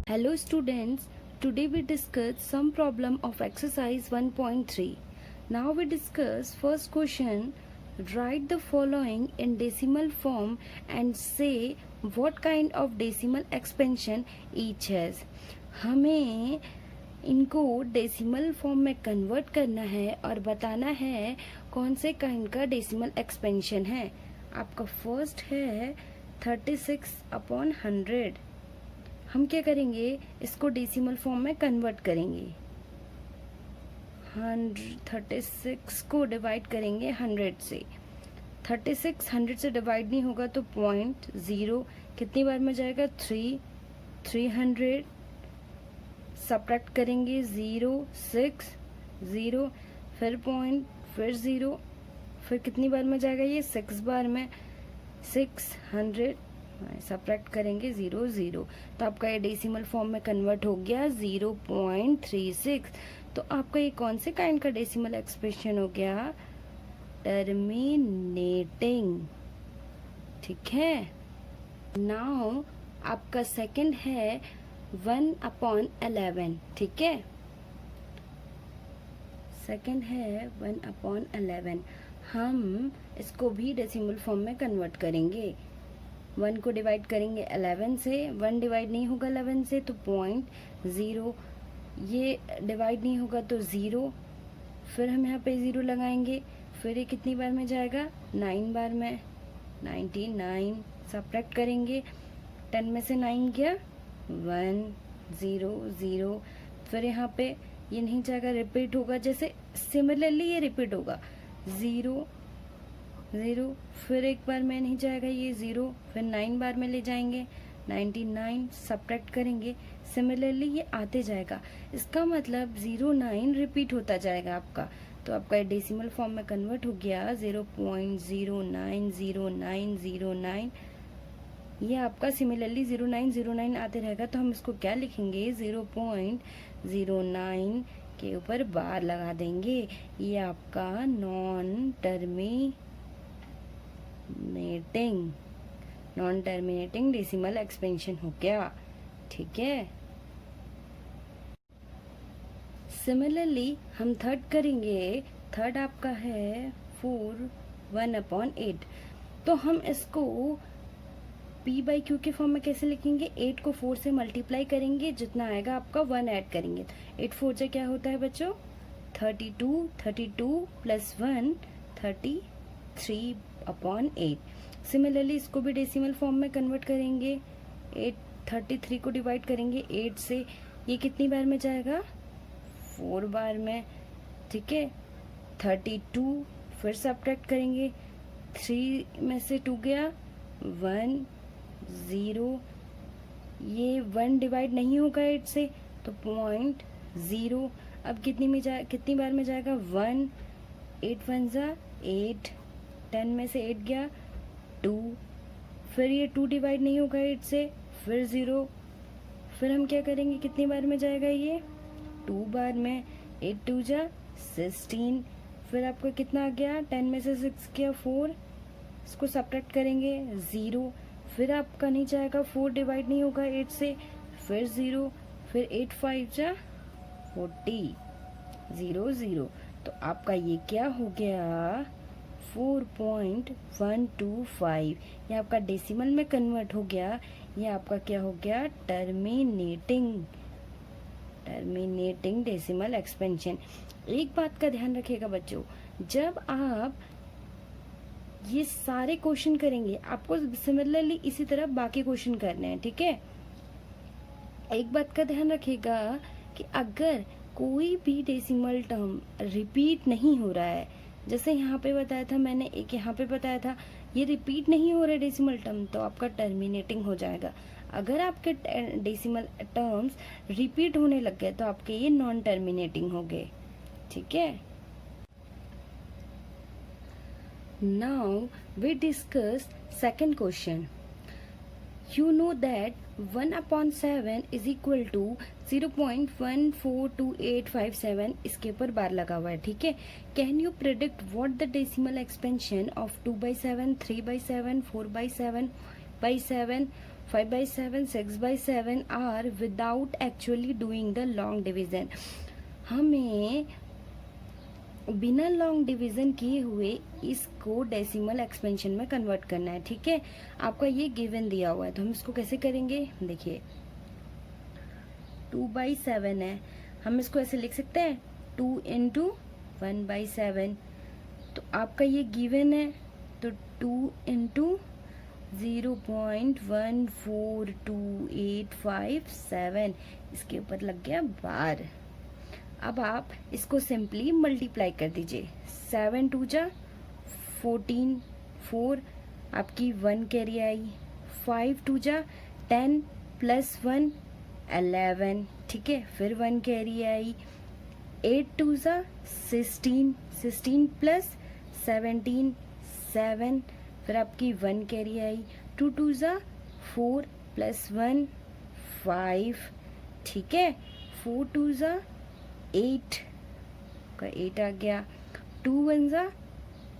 Hello students, today we discuss some problem of exercise 1.3. Now we discuss first question. Write the following in decimal form and say what kind of decimal expansion each has. हमें इनको decimal form में convert करना है और बताना है कौन से काइंड का डेसिमल एक्सपेंशन है. आपका फर्स्ट है 36/100. हम क्या करेंगे, इसको डेसिमल फॉर्म में कन्वर्ट करेंगे. 36 को डिवाइड करेंगे 100 से. 36 100 से डिवाइड नहीं होगा तो 0.0 कितनी बार में जाएगा 300. सब्ट्रैक्ट करेंगे 0 6 0 फिर पॉइंट फिर 0 फिर कितनी बार में जाएगा ये 6 बार में 600. सब्ट्रैक्ट करेंगे 0 0 तो आपका ये डेसिमल फॉर्म में कन्वर्ट हो गया 0.36. तो आपका ये कौन से काइंड का डेसिमल एक्सप्रेशन हो गया, टर्मिनेटिंग. ठीक है. नाउ आपका सेकंड है 1/11. ठीक है, सेकंड है 1/11. हम इसको भी डेसिमल फॉर्म में कन्वर्ट करेंगे. 1 को डिवाइड करेंगे 11 से. 1 डिवाइड नहीं होगा 11 से तो 0.0. ये डिवाइड नहीं होगा तो 0. फिर हम यहाँ पे 0 लगाएंगे. फिर ये कितनी बार में जाएगा 9 बार में 99. सब्ट्रैक्ट करेंगे 10 में से 9 गया 1 0 0. फिर यहाँ पे ये नहीं जाएगा, रिपीट होगा. जैसे सिमिलरली ये रिपीट होगा 0 0. फिर एक बार में नहीं जाएगा ये 0. फिर 9 बार में ले जाएंगे 99. सब्ट्रैक्ट करेंगे. सिमिलरली ये आते जाएगा. इसका मतलब 09 रिपीट होता जाएगा आपका. तो आपका डेसिमल फॉर्म में कन्वर्ट हो गया 0.090909. ये आपका सिमिलरली 0909 आते रहेगा. तो हम इसको क्या लिखेंगे, 0.09 के ऊपर बार लगा देंगे. ये आपका नॉन टर्मिनेटिंग डेसिमल एक्सपेंशन हो गया. ठीक है. सिमिलरली हम थर्ड करेंगे. थर्ड आपका है 1/8. तो हम इसको p/q के फॉर्म में कैसे लिखेंगे, 8 को 4 से मल्टीप्लाई करेंगे, जितना आएगा आपका 1 ऐड करेंगे. 8 4 से क्या होता है बच्चों 32. 32 प्लस 1 33/8. सिमिलरली इसको भी डेसिमल फॉर्म में कन्वर्ट करेंगे. 33 को डिवाइड करेंगे 8 से. ये कितनी बार में जाएगा 4 बार में. ठीक है. 32 फिर सब्ट्रैक्ट करेंगे. 3 में से 2 गया 1 0. ये 1 डिवाइड नहीं होगा 8 से तो 0.0. अब कितनी बार में जाएगा 1. 8 1 जा 8. 10 में से 8 गया 2. फिर ये 2 डिवाइड नहीं होगा 8 से, फिर 0. फिर हम क्या करेंगे, कितनी बार में जाएगा ये 2 बार में. 8 2 जा 16. फिर आपका कितना आ गया 10 में से 6 गया 4. इसको सब्ट्रैक्ट करेंगे 0. फिर आपका नहीं जाएगा 4 डिवाइड नहीं होगा 8 से, फिर 0. फिर 8 5 जा 40 0 0. तो आपका ये क्या हो गया 4.125. ये आपका डेसिमल में कन्वर्ट हो गया. ये आपका क्या हो गया टर्मिनेटिंग डेसिमल एक्सपेंशन. एक बात का ध्यान रखिएगा बच्चों, जब आप ये सारे क्वेश्चन करेंगे आपको सिमिलरली इसी तरह बाकी क्वेश्चन करने हैं. ठीक है. एक बात का ध्यान रखिएगा कि अगर कोई भी डेसिमल टर्म रिपीट नहीं हो रहा है, जैसे यहाँ पे बताया था मैंने, एक यहाँ पे बताया था, ये रिपीट नहीं हो रहा है डेसिमल टर्म, तो आपका टर्मिनेटिंग हो जाएगा. अगर आपके डेसिमल टर्म्स रिपीट होने लग गए तो आपके ये नॉन टर्मिनेटिंग हो गए. ठीक है. Now we discuss second question. You know that 1/7 is equal to 0.142857. इसके ऊपर बार लगा हुआ है. ठीक है. Can you predict what the decimal expansion of 2/7, 3/7, 4/7 by 7 5/7, 6/7 are without actually doing the long division. हमें बिना लॉन्ग डिवीजन किए हुए इसको डेसिमल एक्सपेंशन में कन्वर्ट करना है। ठीक है, आपका ये गिवन दिया हुआ है तो हम इसको कैसे करेंगे, देखिए 2/7 है, हम इसको ऐसे लिख सकते हैं 2 × 1/7। तो आपका ये गिवन है तो 2 × 0.142857 इसके ऊपर लग गया बार। अब आप इसको सिंपली मल्टीप्लाई कर दीजिए। 7 2 जा 14, 4 आपकी 1 कैरी आई। 5 2 जा 10 + 1 11, ठीक है, फिर 1 कैरी आई। 8 2 जा 16, 16 + 17 7, फिर आपकी 1 कैरी आई। 2 2 जा 4 + 1 5, ठीक है। 4 2 जा 8 का 8 आ गया। 2 1 जा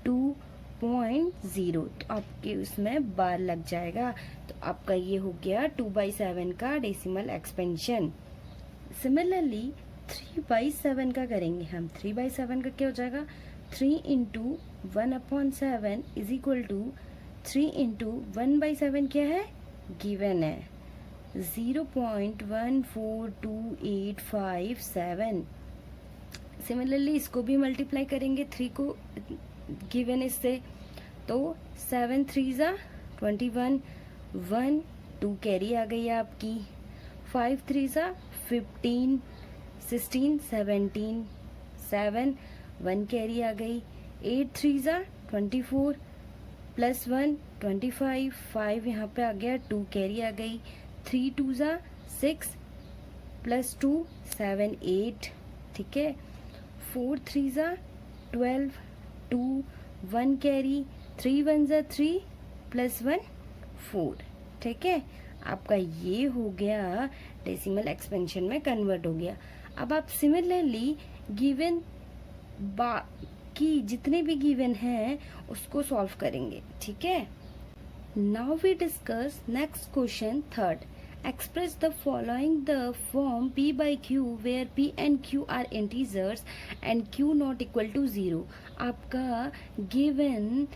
2.0, तो आपके उसमें बार लग जाएगा। तो आपका ये हो गया 2/7 का डेसिमल एक्सपेंशन। सिमिलरली 3/7 का करेंगे हम। 3/7 का क्या हो जाएगा, 3 × 1/7 = 3 × 1/7 क्या है, गिवन है 0.142857। सिमिलरली इसको भी मल्टीप्लाई करेंगे 3 को गिवन इससे, तो 7 3 जा 21, 1 2 कैरी आ गई आपकी। 5 3 जा 15, 16 17 7 1 कैरी आ गई। 8 3 जा 24 + 1 25, 5 यहाँ पे आ गया, 2 कैरी आ गई। 3 2 जा 6 + 2 7 8, ठीक है। 4 3 जा 12, 2 1 कैरी। 3 1 जा 3 + 1 4, ठीक है। आपका ये हो गया डेसिमल एक्सपेंशन में कन्वर्ट हो गया। अब आप सिमिलरली गिवन बाकी जितने भी गिवन हैं उसको सॉल्व करेंगे, ठीक है। Now we discuss next question third. Express the following the form P/Q where P and Q are integers and Q not equal to 0। आपका गिवन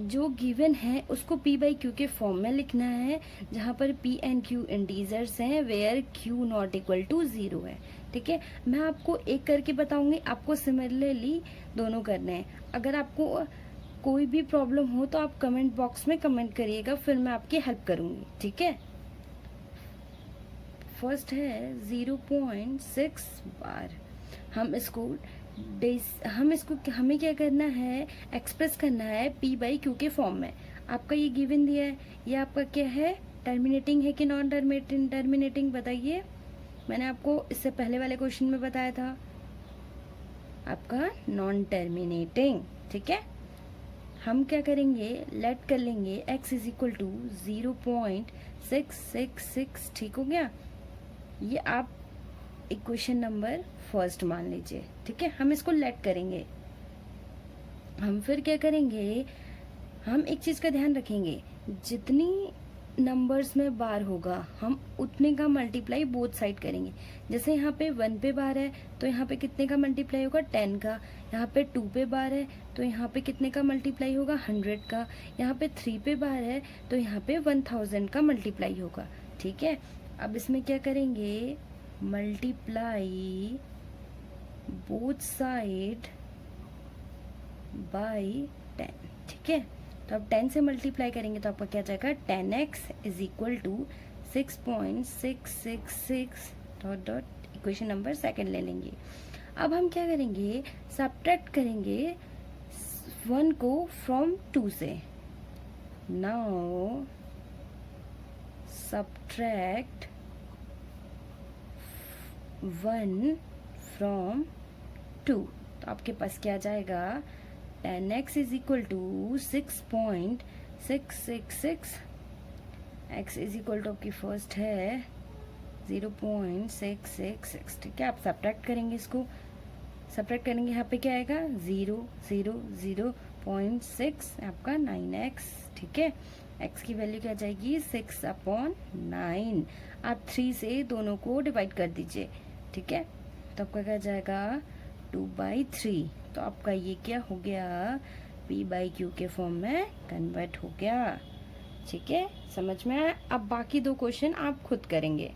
जो गिवन है उसको P/Q के फॉर्म में लिखना है जहाँ पर P and Q इंटीजर्स हैं, where Q not equal to 0 है, ठीक है। मैं आपको एक करके बताऊंगी, आपको सिमिलरली दोनों करने हैं। अगर आपको कोई भी प्रॉब्लम हो तो आप कमेंट बॉक्स में कमेंट करिएगा, फिर मैं आपकी हेल्प करूंगी, ठीक है। फर्स्ट है 0.6 बार। हमें क्या करना है, एक्सप्रेस करना है P/Q के फॉर्म में। आपका ये गिवन दिया है, ये आपका क्या है, टर्मिनेटिंग है कि नॉन टर्मिनेटिंग बताइए। मैंने आपको इससे पहले वाले क्वेश्चन में बताया था, आपका नॉन टर्मिनेटिंग, ठीक है। हम क्या करेंगे, लेट कर लेंगे x = 0.666, ठीक हो गया। ये आप इक्वेशन नंबर फर्स्ट मान लीजिए, ठीक है। हम इसको लेट करेंगे। हम फिर क्या करेंगे, हम एक चीज का ध्यान रखेंगे, जितनी नंबर्स में बार होगा हम उतने का मल्टीप्लाई बोथ साइड करेंगे। जैसे यहाँ पे 1 पे बार है तो यहाँ पे कितने का मल्टीप्लाई होगा, 10 का। यहाँ पे 2 पे बार है तो यहाँ पे कितने का मल्टीप्लाई होगा, 100 का। यहाँ पे 3 पे बार है तो यहाँ पे 1000 का मल्टीप्लाई होगा, ठीक है। अब इसमें क्या करेंगे, मल्टीप्लाई बोथ साइड बाय 10, ठीक है। तो अब 10 से मल्टीप्लाई करेंगे तो आपका क्या जाएगा, 10x = 6.666 dot equation number second ले लेंगे। अब हम क्या करेंगे, सब्ट्रैक्ट करेंगे 1 को फ्रॉम 2 से। नाउ सब्ट्रैक्ट 1 फ्रॉम 2, तो आपके पास क्या जाएगा, 10x = 6.666, x आपकी फर्स्ट है 0.666, ठीक है। आप सब्ट्रैक्ट करेंगे, इसको सब्ट्रैक्ट करेंगे, यहाँ पे क्या आएगा, 0.6 आपका 9x, ठीक है। x की वैल्यू क्या जाएगी 6/9। आप 3 से दोनों को डिवाइड कर दीजिए, ठीक है। तो आपका क्या जाएगा 2/3। तो आपका ये क्या हो गया p/q के फॉर्म में कन्वर्ट हो गया, ठीक है। समझ में आया। अब बाकी 2 क्वेश्चन आप खुद करेंगे।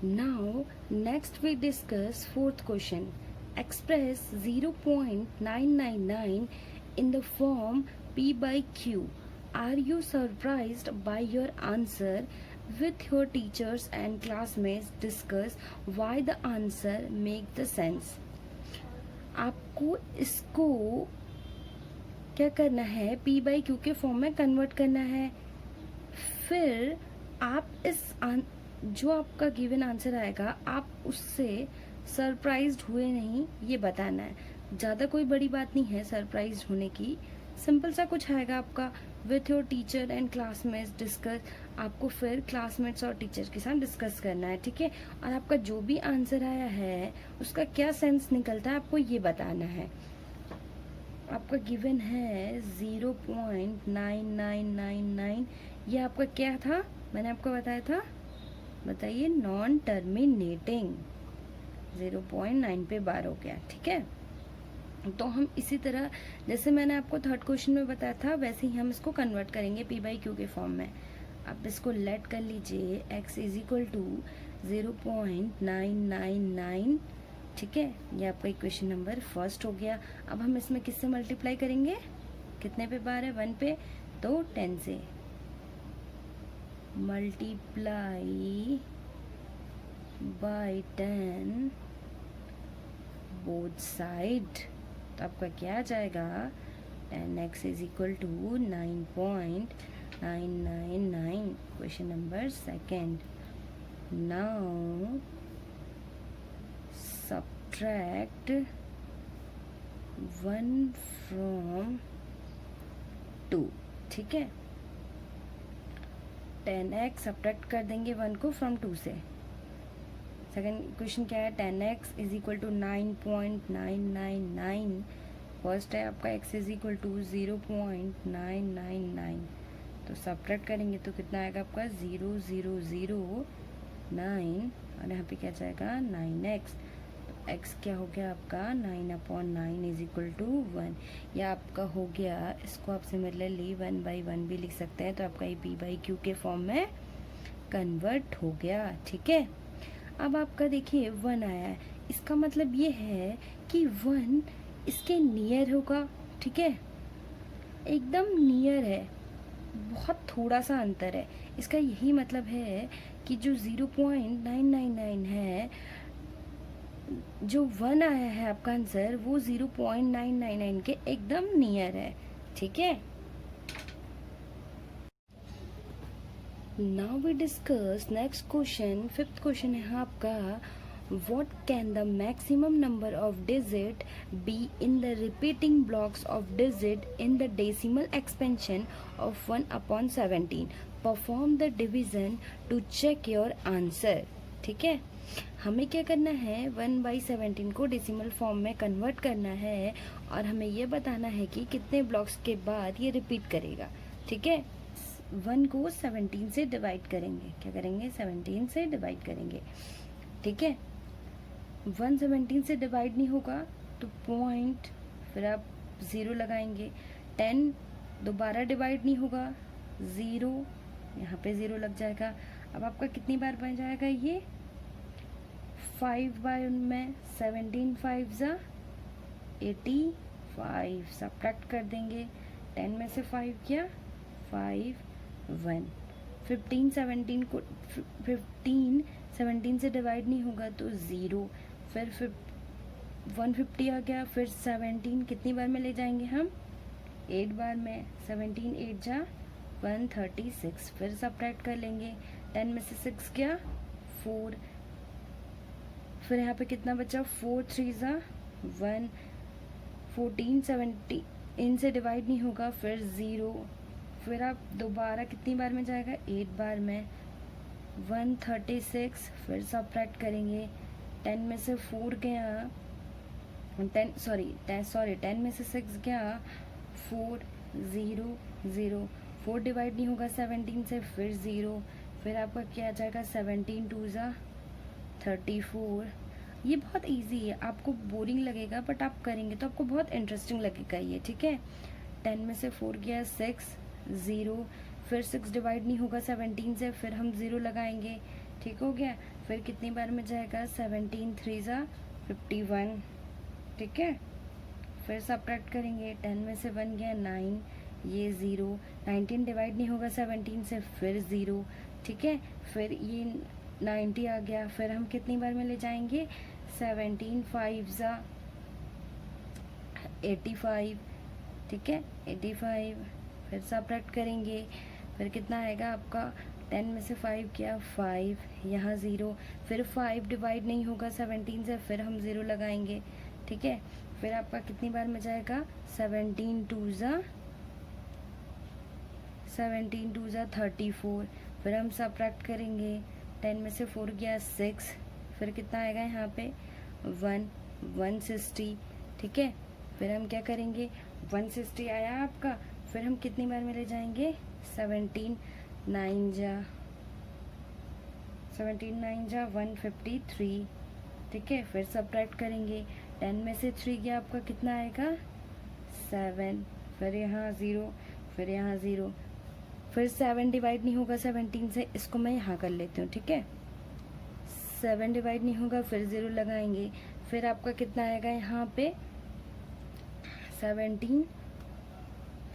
Now, next we discuss 4th question. Express 0.999 in the form p/q. Are you surprised by your answer? With your teachers and classmates discuss why the answer make the sense. आपको इसको क्या करना है, p/q के form में convert करना है। फिर आप इस जो आपका गिवन आंसर आएगा आप उससे सरप्राइज्ड हुए नहीं ये बताना है। ज़्यादा कोई बड़ी बात नहीं है सरप्राइज्ड होने की, सिंपल सा कुछ आएगा आपका। With your teacher and classmates discuss, आपको फिर क्लासमेट्स और टीचर के साथ डिस्कस करना है, ठीक है। और आपका जो भी आंसर आया है उसका क्या सेंस निकलता है आपको ये बताना है। आपका गिवन है 0.9999, ये आपका क्या था मैंने आपको बताया था, बताइए नॉन टर्मिनेटिंग। 0.9 पे बार हो गया, ठीक है। तो हम इसी तरह जैसे मैंने आपको 3rd क्वेश्चन में बताया था वैसे ही हम इसको कन्वर्ट करेंगे p/q के फॉर्म में। आप इसको लेट कर लीजिए x इज इक्वल टू 0.999, ठीक है। ये आपका इक्वेशन नंबर 1 हो गया। अब हम इसमें किससे मल्टीप्लाई करेंगे, कितने पे बार है 1 पे, तो 10 से मल्टीप्लाई बाय 10 बोथ साइड। तो आपका क्या आ जाएगा 10x is equal to 9.999। Question number 2। Now subtract 1 from 2, ठीक है। 10x सब्ट्रैक्ट कर देंगे 1 को फ्रॉम 2 से। सेकंड क्वेश्चन क्या है 10x is equal to 9.999। First है आपका x इज इक्वल टू 0.999। तो सब्ट्रैक्ट करेंगे तो कितना आएगा आपका 0009 और यहाँ पे क्या जाएगा 9x। तो x क्या हो गया आपका 9/9 इज इक्वल टू 1। या आपका हो गया, इसको आप सिमिलरली 1/1 भी लिख सकते हैं। तो आपका ये p/q के फॉर्म में कन्वर्ट हो गया, ठीक है। अब आपका देखिए 1 आया है, इसका मतलब ये है कि 1 इसके नियर होगा, ठीक है, एकदम नियर है, बहुत थोड़ा सा अंतर है। इसका यही मतलब है कि जो 0.999 है, जो 1 आया है आपका आंसर वो 0.999 के एकदम नियर है, ठीक है। Now we discuss next question, 5th question है आपका what can the maximum number of digit be in the repeating blocks of digit in the decimal expansion of 1/17? Perform the division to check your answer, ठीक है। हमें क्या करना है 1/17 को decimal form में कन्वर्ट करना है और हमें ये बताना है कि कितने ब्लॉक्स के बाद ये रिपीट करेगा, ठीक है। 1 को 17 से डिवाइड करेंगे, क्या करेंगे 17 से डिवाइड करेंगे, ठीक है। 1 17 से डिवाइड नहीं होगा तो पॉइंट, फिर आप 0 लगाएंगे। 10 दोबारा डिवाइड नहीं होगा 0, यहाँ पे 0 लग जाएगा। अब आपका कितनी बार बन जाएगा ये 5/1 में 17 5 ज़ा 85, सब्ट्रैक्ट कर देंगे। 10 में से 5 किया 5 1। 15 17 से डिवाइड नहीं होगा तो 0, फिर 150 आ गया, फिर 17 कितनी बार में ले जाएंगे हम 8 बार में। 17 8 जा 136, फिर सब्ट्रैक्ट कर लेंगे। 10 में से 6 क्या 4, फिर यहाँ पे कितना बचा 4 3 जा 1। 14 17 से डिवाइड नहीं होगा फिर 0, फिर आप दोबारा कितनी बार में जाएगा 8 बार में। 136, फिर सब्ट्रैक्ट करेंगे। 10 में से 4 गया टेन में से 6 गया 4 0 0, 4 डिवाइड नहीं होगा 17 से, फिर 0, फिर आपका क्या आ जाएगा 17 2 ज़ा 34। ये बहुत इजी है, आपको बोरिंग लगेगा बट आप करेंगे तो आपको बहुत इंटरेस्टिंग लगेगा ये, ठीक है। 10 में से 4 गया 6 0, फिर 6 डिवाइड नहीं होगा 17 से, फिर हम 0 लगाएंगे, ठीक हो गया। फिर कितनी बार में जाएगा 17 3 ज़ा 51, ठीक है। फिर सब्ट्रैक्ट करेंगे, 10 में से 1 गया 9, ये 0, 19 डिवाइड नहीं होगा 17 से, फिर 0, ठीक है। फिर ये 90 आ गया, फिर हम कितनी बार में ले जाएंगे 17 5 ज़ा 85, ठीक है 85। फिर सब्ट्रैक्ट करेंगे, फिर कितना आएगा आपका 10 में से 5 क्या 5, यहाँ 0, फिर 5 डिवाइड नहीं होगा 17 से, फिर हम 0 लगाएंगे, ठीक है। फिर आपका कितनी बार में जाएगा 17 2 ज़ा 34, फिर हम सब्ट्रैक्ट करेंगे, 10 में से 4 गया 6, फिर कितना आएगा यहाँ पे 160, ठीक है। फिर हम क्या करेंगे 160 आया आपका, फिर हम कितनी बार में ले जाएंगे 17 9 ज़ा 153, ठीक है। फिर सब्ट्रैक्ट करेंगे, 10 में से 3 गया आपका कितना आएगा 7, फिर यहाँ 0, फिर यहाँ 0, फिर 7 डिवाइड नहीं होगा 17 से, इसको मैं यहाँ कर लेती हूँ, ठीक है। 7 डिवाइड नहीं होगा, फिर 0 लगाएंगे, फिर आपका कितना आएगा यहाँ पे 17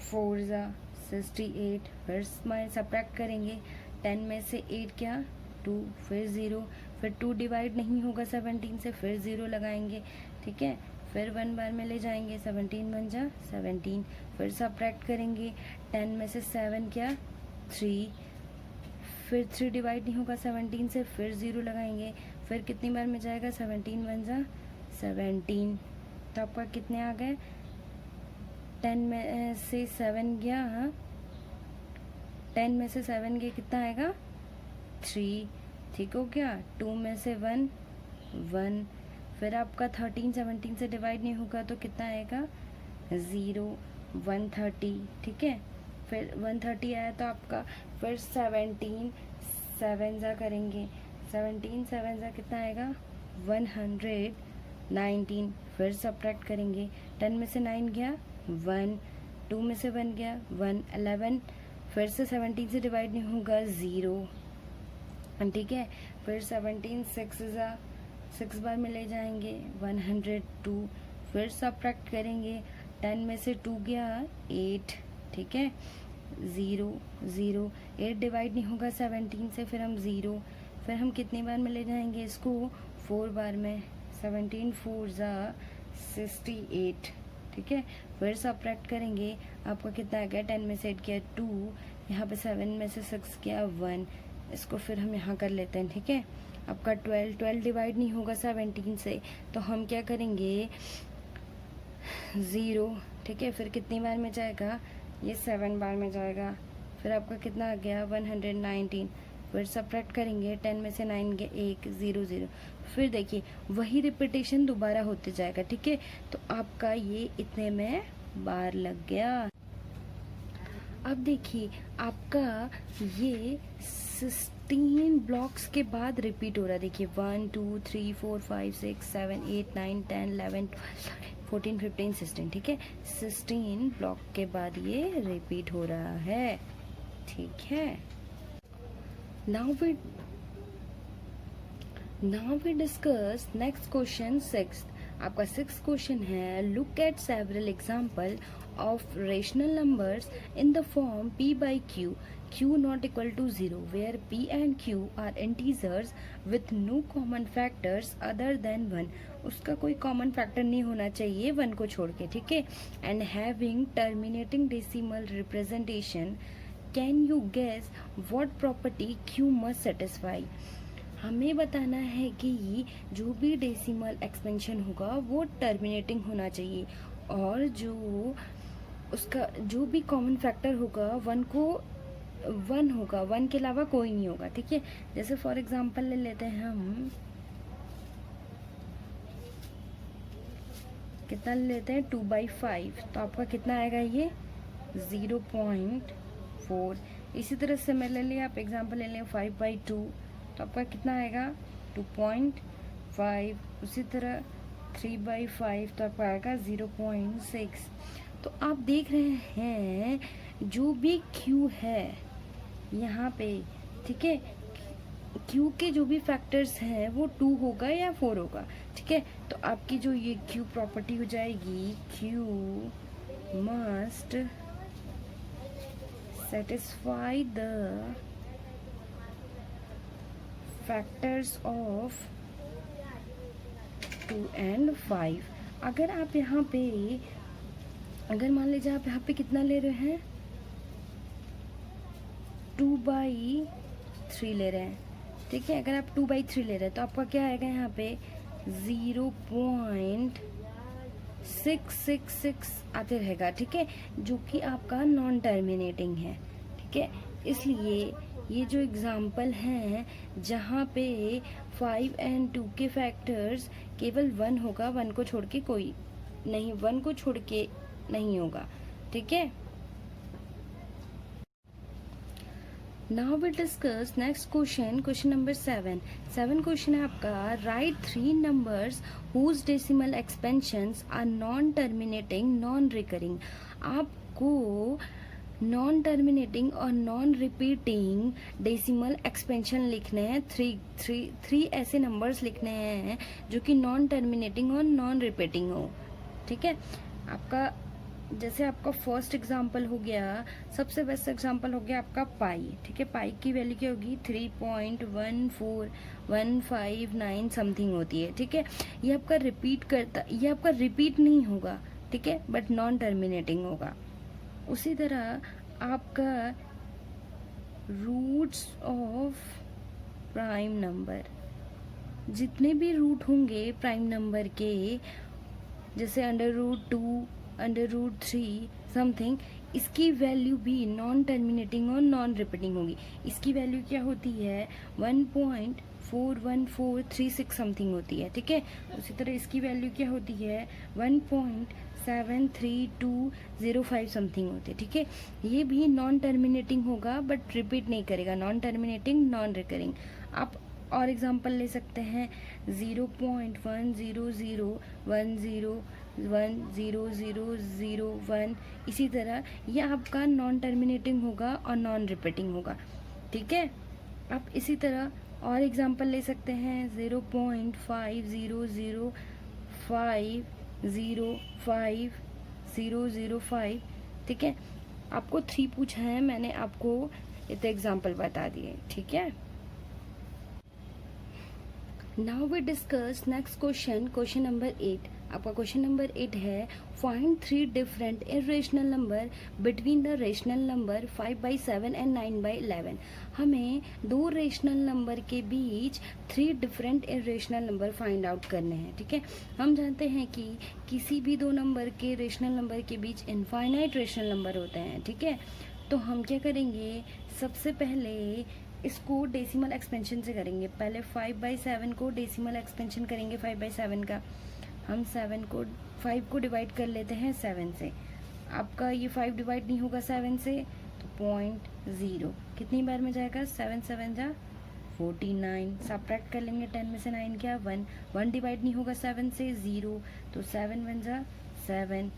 4 ज़ा 68, फिर स्माइल सब्ट्रैक्ट करेंगे, 10 में से 8 क्या 2, फिर 0, फिर 2 डिवाइड नहीं होगा 17 से, फिर 0 लगाएंगे, ठीक है। फिर 1 बार में ले जाएंगे, 17 1 ज़ा 17, फिर सब्ट्रैक्ट करेंगे, 10 में से 7 क्या 3, फिर 3 डिवाइड नहीं होगा 17 से, फिर 0 लगाएंगे, फिर कितनी बार में जाएगा 17 1 ज़ा 17, तो आपका कितने आ गए 10 में से 7 गया 10 में से 7 गया कितना आएगा 3, ठीक हो गया। 2 में से 1 1, फिर आपका 13 17 से डिवाइड नहीं होगा तो कितना आएगा 0, 130, ठीक है। फिर 130 आया तो आपका फिर 17 7 ज़ा करेंगे, 17 7 ज़ा कितना आएगा 119, फिर सब्ट्रैक्ट करेंगे, 10 में से 9 गया 1, 2 में से 1 गया 1 11, फिर से 17 से डिवाइड नहीं होगा 0, ठीक है। फिर 17 6 ज़ा 6 बार में ले जाएंगे 102, फिर सब्ट्रैक्ट करेंगे, 10 में से 2 गया 8, ठीक है 0 0, 8 डिवाइड नहीं होगा 17 से, फिर हम 0, फिर हम कितनी बार में ले जाएंगे इसको 4 बार में, 17 4 ज़ा 68, ठीक है। फिर सब्ट्रैक्ट करेंगे, आपका कितना आ गया 10 में से 8 गया 2, यहाँ पे 7 में से 6 गया 1, इसको फिर हम यहाँ कर लेते हैं, ठीक है। आपका 12 डिवाइड नहीं होगा 17 से, तो हम क्या करेंगे 0, ठीक है। फिर कितनी बार में जाएगा ये 7 बार में जाएगा, फिर आपका कितना आ गया 119, फिर सब्ट्रैक्ट करेंगे, 10 में से 9 गया 1 0 0, फिर देखिए वही रिपीटेशन दोबारा होते जाएगा, ठीक है। तो आपका ये इतने में बार लग गया। अब देखिए आपका ये 16 ब्लॉक्स के बाद रिपीट हो रहा है, देखिए 1 2 3 4 5 6 7 8 9 10 11 12 14 15 16, ठीक है। 16 ब्लॉक के बाद ये रिपीट हो रहा है, ठीक है। Now we discuss next question 6। आपका 6th क्वेश्चन है, look at several example of rational numbers in the form p by q, q not equal to 0, where p and q are integers with no common factors other than 1, उसका कोई common factor नहीं होना चाहिए 1 को छोड़ के, ठीक है। And having terminating decimal representation, can you guess what property q must satisfy. हमें बताना है कि जो भी डेसिमल एक्सपेंशन होगा वो टर्मिनेटिंग होना चाहिए, और जो उसका जो भी कॉमन फैक्टर होगा 1 होगा, 1 के अलावा कोई नहीं होगा, ठीक है। जैसे फॉर एग्जांपल ले लेते हैं हम कितना ले लेते हैं 2/5, तो आपका कितना आएगा ये 0.4। इसी तरह सिमिलरली आप एग्जांपल ले लें 5/2, तो आपका कितना आएगा 2.5। उसी तरह 3/5, तो आपका आएगा 0.6। तो आप देख रहे हैं जो भी Q है यहाँ पे, ठीक है, Q के जो भी फैक्टर्स हैं वो 2 होगा या 4 होगा, ठीक है। तो आपकी जो ये Q प्रॉपर्टी हो जाएगी, Q must satisfy the factors of 2 and 5। अगर आप यहाँ पे, अगर मान लीजिए आप यहाँ पे कितना ले रहे हैं 2/3 ले रहे हैं, ठीक है। अगर आप 2/3 ले रहे हैं तो आपका क्या आएगा यहाँ पे 0.666 आते रहेगा, ठीक है, जो कि आपका नॉन टर्मिनेटिंग है, ठीक है। इसलिए ये जो एग्जाम्पल हैं जहाँ पे 5 and 2 के फैक्टर्स केवल 1 होगा, 1 को छोड़ के कोई नहीं, 1 को छोड़ के नहीं होगा, ठीक है। Now we discuss next question, question number 7 question है आपका, write 3 numbers whose decimal expansions are non terminating non recurring. आपको नॉन टर्मिनेटिंग और नॉन रिपीटिंग डेसिमल एक्सपेंशन लिखने हैं, थ्री ऐसे नंबर्स लिखने हैं जो कि नॉन टर्मिनेटिंग और नॉन रिपीटिंग हो, ठीक है। आपका जैसे आपका फर्स्ट एग्जांपल हो गया, सबसे बेस्ट एग्जांपल हो गया आपका पाई, ठीक है। पाई की वैल्यू क्या होगी 3.14159 समथिंग होती है, ठीक है। ये आपका रिपीट करता, ये आपका रिपीट नहीं होगा, ठीक है, बट नॉन टर्मिनेटिंग होगा। उसी तरह आपका रूट्स ऑफ प्राइम नंबर, जितने भी रूट होंगे प्राइम नंबर के, जैसे √2 √3 समथिंग, इसकी वैल्यू भी नॉन टर्मिनेटिंग और नॉन रिपीटिंग होगी। इसकी वैल्यू क्या होती है 1.41436 समथिंग होती है, ठीक है। उसी तरह इसकी वैल्यू क्या होती है 1.73205 समथिंग होती है, ठीक है। ये भी नॉन टर्मिनेटिंग होगा बट रिपीट नहीं करेगा, नॉन टर्मिनेटिंग नॉन रिकरिंग। आप और एग्जांपल ले सकते हैं 0.10010100001। इसी तरह ये आपका नॉन टर्मिनेटिंग होगा और नॉन रिपीटिंग होगा, ठीक है। आप इसी तरह और एग्जांपल ले सकते हैं 0.500505005005, ठीक है। आपको 3 पूछा है, मैंने आपको इतने एग्जांपल बता दिए, ठीक है। Now we discuss next question, question number 8। आपका क्वेश्चन नंबर 8 है, find 3 different irrational number between the rational number 5/7 and 9/11। हमें 2 रेशनल नंबर के बीच 3 different irrational number find out करने हैं, ठीक है। हम जानते हैं कि किसी भी 2 नंबर के रेशनल नंबर के बीच इनफाइनाइट रेशनल नंबर होते हैं, ठीक है। तो हम क्या करेंगे, सबसे पहले इसको डेसिमल एक्सपेंशन से करेंगे। पहले 5/7 को डेसिमल एक्सपेंशन करेंगे 5/7 का। हम 5 को डिवाइड कर लेते हैं 7 से। आपका ये 5 डिवाइड नहीं होगा 7 से, तो 0.0 कितनी बार में जाएगा 7 7 जा 49। सब्ट्रैक्ट कर लेंगे 10 में से 9 क्या 1 डिवाइड नहीं होगा 7 से 0, तो 7 1 जा 7।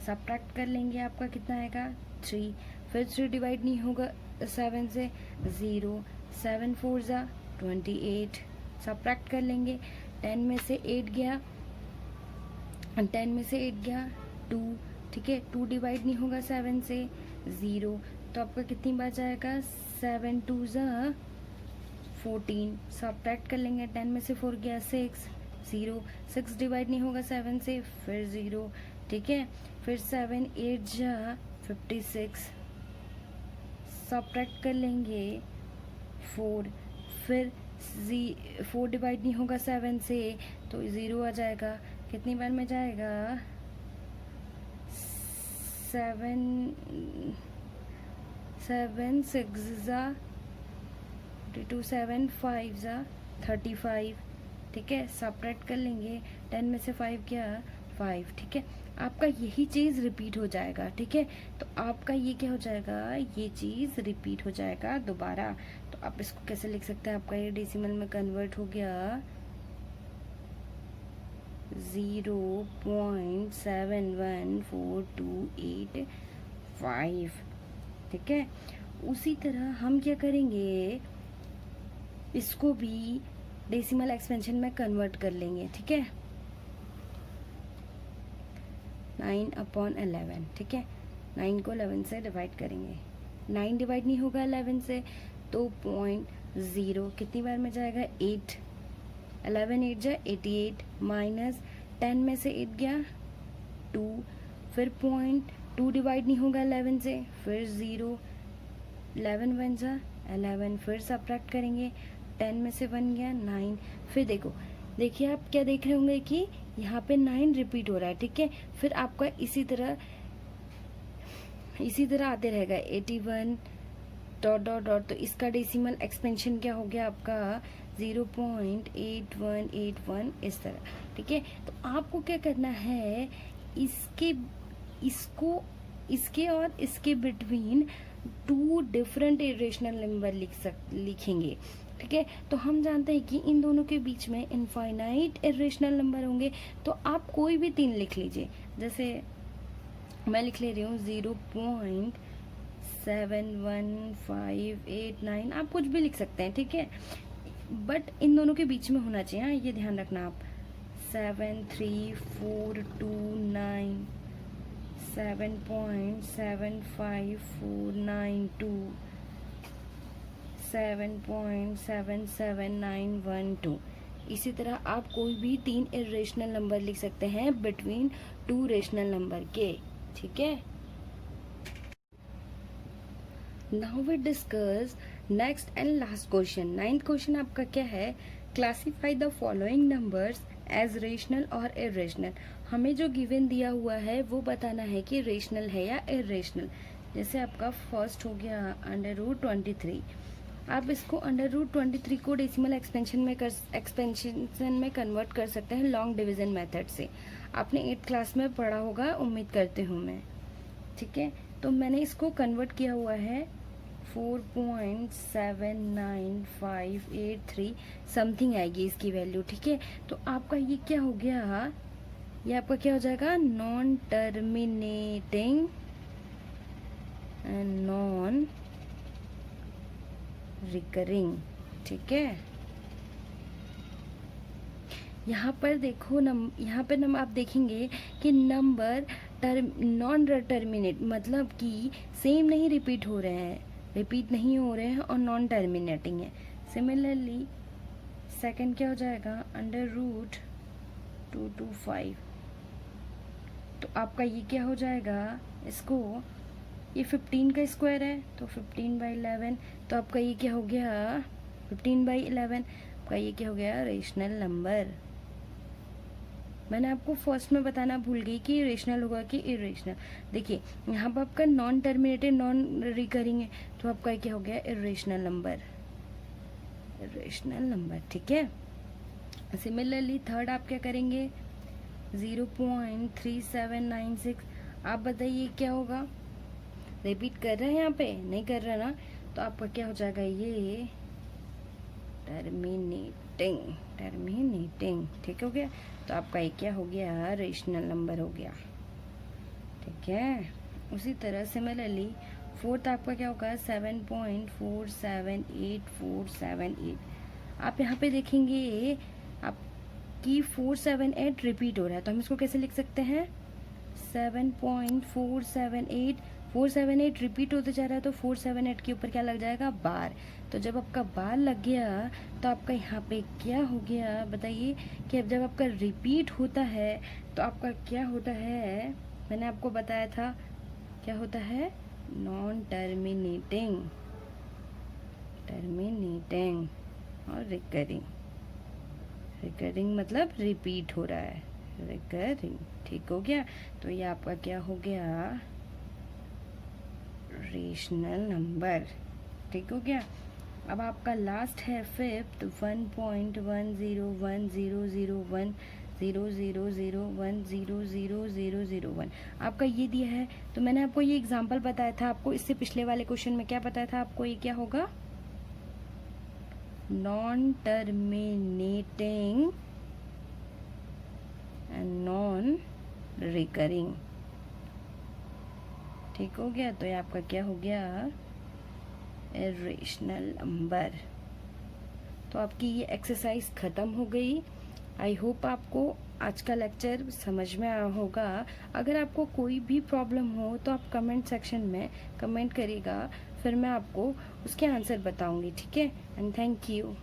सब्ट्रैक्ट कर लेंगे, आपका कितना आएगा 3। फिर 3 डिवाइड नहीं होगा 7 से 0, 7 4 जा 28। सब्ट्रैक्ट कर लेंगे, 10 में से 8 गया 2, ठीक है। 2 डिवाइड नहीं होगा 7 से 0, तो आपका कितनी बार जाएगा 7 2 जा 14। सब्ट्रैक्ट कर लेंगे, 10 में से 4 गया 6 6 डिवाइड नहीं होगा 7 से, फिर 0, ठीक है। फिर 7 8 जा 56। सब्ट्रैक्ट कर लेंगे 4, फिर 4 डिवाइड नहीं होगा 7 से, तो 0 आ जाएगा। कितनी बार में जाएगा 7 6 जा 42, 7 5 जा 35, ठीक है। सब्ट्रैक्ट कर लेंगे, 10 में से 5 गया 5, ठीक है। आपका यही चीज़ रिपीट हो जाएगा, ठीक है। तो आपका ये क्या हो जाएगा, ये चीज़ रिपीट हो जाएगा दोबारा। तो आप इसको कैसे लिख सकते हैं, आपका ये डेसिमल में कन्वर्ट हो गया 0.71428 ठीक है। उसी तरह हम क्या करेंगे, इसको भी डेसिमल एक्सपेंशन में कन्वर्ट कर लेंगे, ठीक है। 9/11, ठीक है। 9 को 11 से डिवाइड करेंगे, 9 डिवाइड नहीं होगा 11 से, तो 0.0 कितनी बार में जाएगा, 8। 11 8 जा 88, माइनस 10 में से 8 गया 2, फिर 0.2 डिवाइड नहीं होगा 11 से, फिर 0, 11 1 जा 11, फिर सब्ट्रैक्ट करेंगे, 10 में से 1 गया 9। फिर देखिए आप क्या देख रहे होंगे कि यहाँ पे 9 रिपीट हो रहा है, ठीक है। फिर आपका इसी तरह आते रहेगा 81 डॉट डॉट डॉट। तो इसका डेसिमल एक्सपेंशन क्या हो गया आपका 0.8181 इस तरह, ठीक है। तो आपको क्या करना है, इसके और इसके बिटवीन 2 डिफरेंट इरेशनल नंबर लिखेंगे, ठीक है। तो हम जानते हैं कि इन दोनों के बीच में इनफाइनाइट इरेशनल नंबर होंगे। तो आप कोई भी 3 लिख लीजिए, जैसे मैं लिख ले रही हूँ 0.71589, आप कुछ भी लिख सकते हैं, ठीक है। बट इन दोनों के बीच में होना चाहिए, हाँ, ये ध्यान रखना आप। 73429, 7.75492, 7.77912। इसी तरह आप कोई भी 3 इरेशनल नंबर लिख सकते हैं बिटवीन 2 रेशनल नंबर के, ठीक है। Now we discuss next and last question. 9th question आपका क्या है, classify the following numbers as rational और इरेशनल। हमें जो गिवन दिया हुआ है वो बताना है कि रेशनल है या इरेशनल। जैसे आपका फर्स्ट हो गया √23, आप इसको √23 को डेसिमल एक्सपेंशन में कन्वर्ट कर सकते हैं लॉन्ग डिवीजन मेथड से। आपने 8th क्लास में पढ़ा होगा, उम्मीद करती हूँ मैं, ठीक है। तो मैंने इसको कन्वर्ट किया हुआ है 4.79583 समथिंग आएगी इसकी वैल्यू, ठीक है। तो आपका ये क्या हो गया, ये आपका क्या हो जाएगा, non terminating and non recurring, ठीक है। यहाँ पर देखो यहाँ पर आप देखेंगे कि नंबर नॉन टर्मिनेट मतलब कि सेम नहीं रिपीट हो रहे हैं और नॉन टर्मिनेटिंग है। सिमिलरली सेकंड क्या हो जाएगा, √225। तो आपका ये क्या हो जाएगा, इसको ये 15 का स्क्वायर है तो 15/11। तो आपका ये क्या हो गया 15/11। आपका ये क्या हो गया, रेशनल नंबर। मैंने आपको फर्स्ट में बताना भूल गई कि रेशनल होगा कि इरेशनल। देखिए यहाँ पर आपका नॉन टर्मिनेटेड नॉन रिकरिंग है, तो आपका क्या हो गया, इरेशनल नंबर, ठीक है। सिमिलरली थर्ड आप क्या करेंगे, 0.3796। आप बताइए क्या होगा, रिपीट कर रहे हैं यहाँ पे, नहीं कर रहा ना। तो आपका क्या हो जाएगा, ये टर्मिनेटिंग, ठीक हो गया। तो आपका ये क्या हो गया, रेशनल नंबर हो गया, ठीक है। उसी तरह सिमिलरली फोर्थ आपका क्या होगा, 7.478478। आप यहाँ पे देखेंगे आपकी 478 रिपीट हो रहा है, तो हम इसको कैसे लिख सकते हैं, 478 रिपीट होते जा रहा है, तो 478 के ऊपर क्या लग जाएगा, बार। तो जब आपका बार लग गया तो आपका यहाँ पे क्या हो गया, बताइए कि अब जब आपका रिपीट होता है तो आपका क्या होता है, मैंने आपको बताया था क्या होता है, नॉन टर्मिनेटिंग और रिकरिंग मतलब रिपीट हो रहा है, रिकरिंग, ठीक हो गया। तो ये आपका क्या हो गया, रेशनल नंबर, ठीक हो गया। अब आपका लास्ट है फिफ्थ, 1.1010010001 1 आपका ये दिया है। तो मैंने आपको ये एग्जांपल बताया था, आपको इससे पिछले वाले क्वेश्चन में क्या बताया था आपको, ये क्या होगा, non terminating and non recurring. ठीक हो गया। तो ये आपका क्या हो गया, इरेशनल नंबर। तो आपकी ये एक्सरसाइज ख़त्म हो गई। आई होप आपको आज का लेक्चर समझ में आया होगा। अगर आपको कोई भी प्रॉब्लम हो तो आप कमेंट सेक्शन में कमेंट करिएगा, फिर मैं आपको उसके आंसर बताऊंगी। ठीक है, एंड थैंक यू।